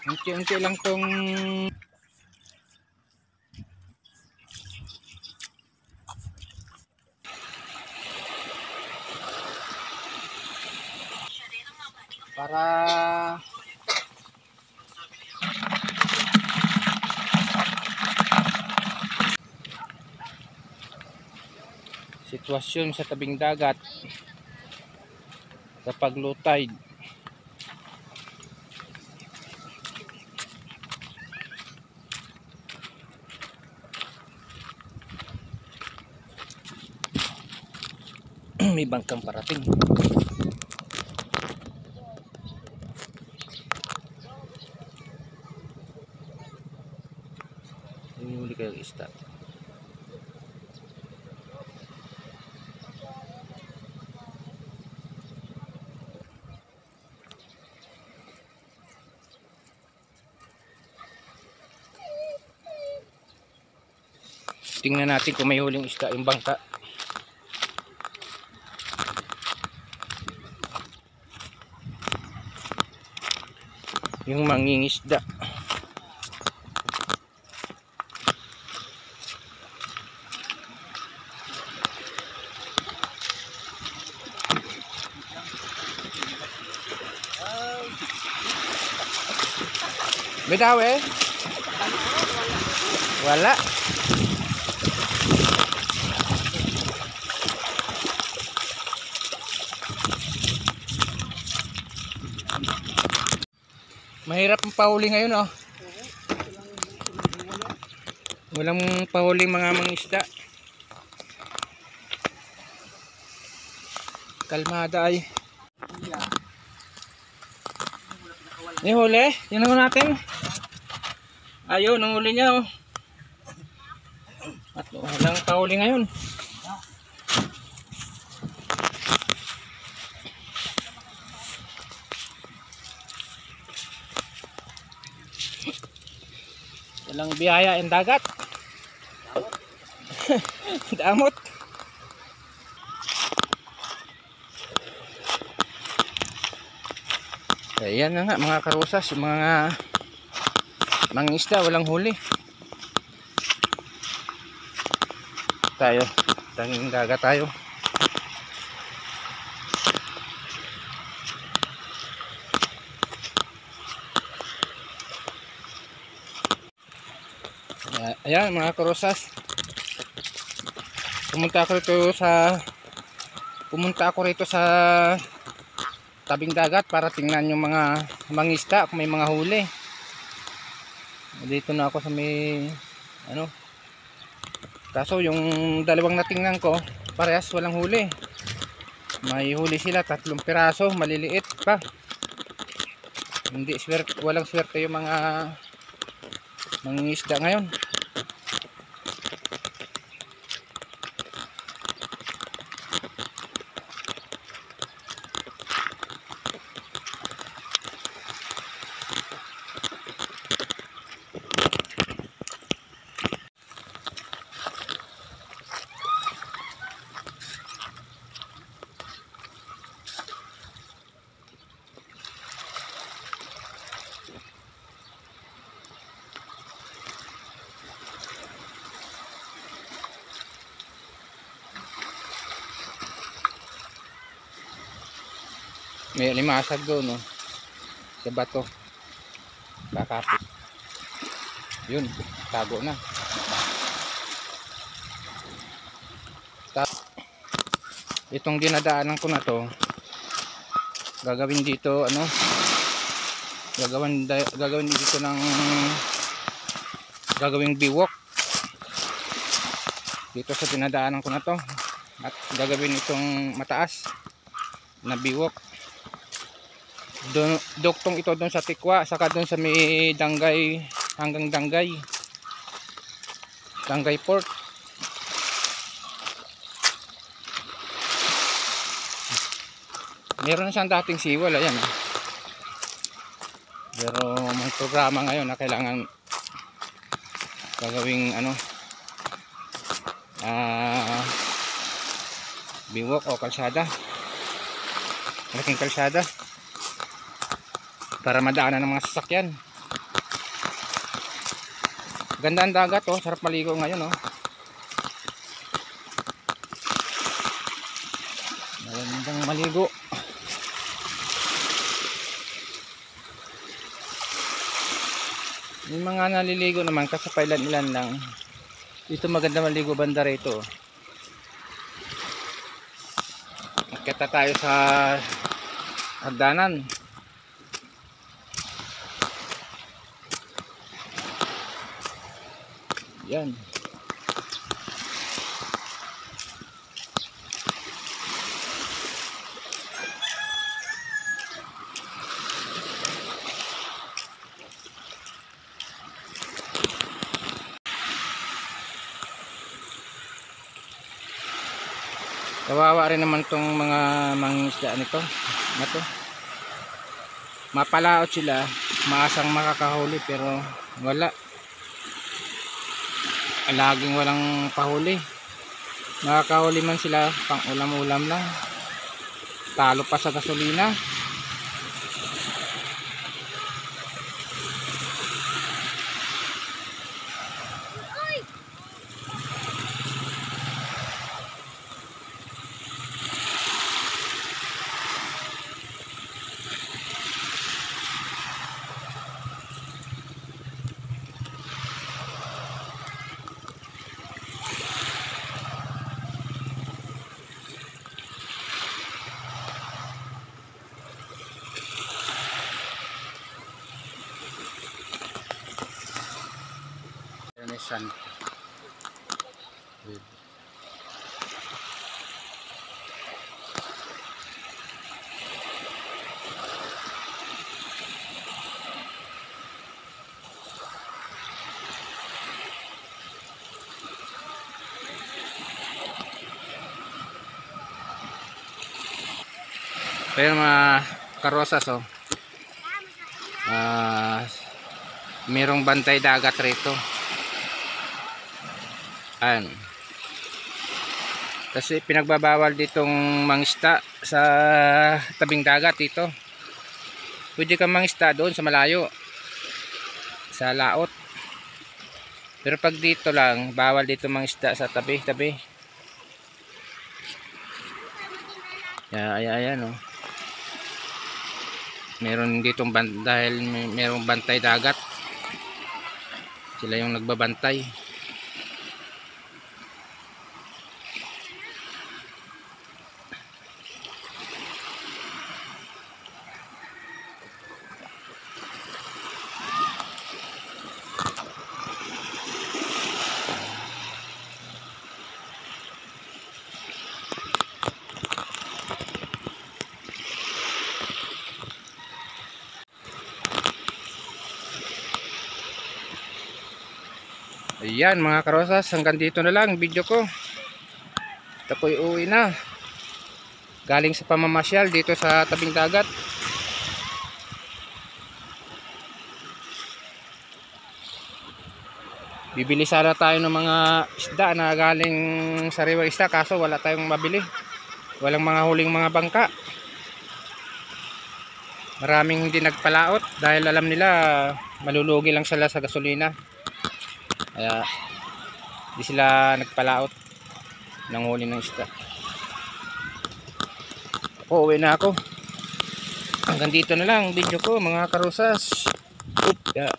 Unti-unti lang tong para sitwasyon sa tabing dagat kapag low tide. May bangkang parating. Huli kayo isda. Tingnan natin kung may huling isda yung bangka. Yung mangingisda. May daw eh? Wala. Mahirap ang pahuli ngayon oh. Walang pahuli mga mangisda. Kalmada ay. May huli? Tingnan natin. Ayun, ang huli niya oh. At walang pahuli ngayon. Walang biyaya ang dagat. Damot. Ayan na nga mga karusas, mga mangisda walang huli. Tayo, tanging dagat tayo. Ayan mga karusas. Pumunta ako rito sa tabing dagat para tingnan yung mga mangisda kung may mga huli. Dito na ako sa may ano. Kaso yung dalawang natingnan ko parehas walang huli. May huli sila 3 piraso, maliliit pa. Hindi swerte, walang swerte yung mga mangingisda ngayon. May limasag doon no, sa bato kakapit yun, tago na. Itong dinadaanan ko na to gagawin dito ano, gagawin dito ng gagawing biwok dito sa dinadaanan ko na to, at gagawin itong mataas na biwok. Duktong ito doon sa Tikwa, saka doon sa may Dangay hanggang Dangay Port. Meron na siyang dating siwal, ayan. Pero may programa ngayon na kailangan gagawing ano, biwok o kalsada, malaking kalsada para madaanan ng mga sasakyan. Ganda ang dagat oh, sarap maligo ngayon oh. Magandang maligo. Yung mga naliligo naman kasi pailan-ilan lang. Dito maganda maligo banda rito. Kita tayo sa hagdanan. Yan. Kawawa rin naman tong mga mangingisda nito na to. Mapalaot sila, maasang makakahuli pero wala. Laging walang pahuli. Nakakahuli man sila pang ulam-ulam lang. Talo pa sa gasolina. Sun. Pero mga karosas oh. Merong bantay dagat rito. Ayan. Kasi pinagbabawal ditong mangisda sa tabing dagat dito. Pwede kang mangisda doon sa malayo. Sa laot. Pero pag dito lang, bawal dito mangisda sa tabi-tabi. Ayan oh. Meron ditong dahil merong bantay dagat. Sila yung nagbabantay. Ayan mga karosas, hanggang dito na lang video ko. Ito po'y uwi na. Galing sa pamamasyal dito sa tabing dagat. Bibili sana tayo ng mga isda na galing sariwang isda, kaso wala tayong mabili. Walang mga huling mga bangka. Maraming hindi nagpalaot dahil alam nila malulugi lang sila sa gasolina. Kaya di sila nagpalaot ng huli ng isda. Ako, uwi na ako. Hanggang dito na lang video ko mga karosas. Yan.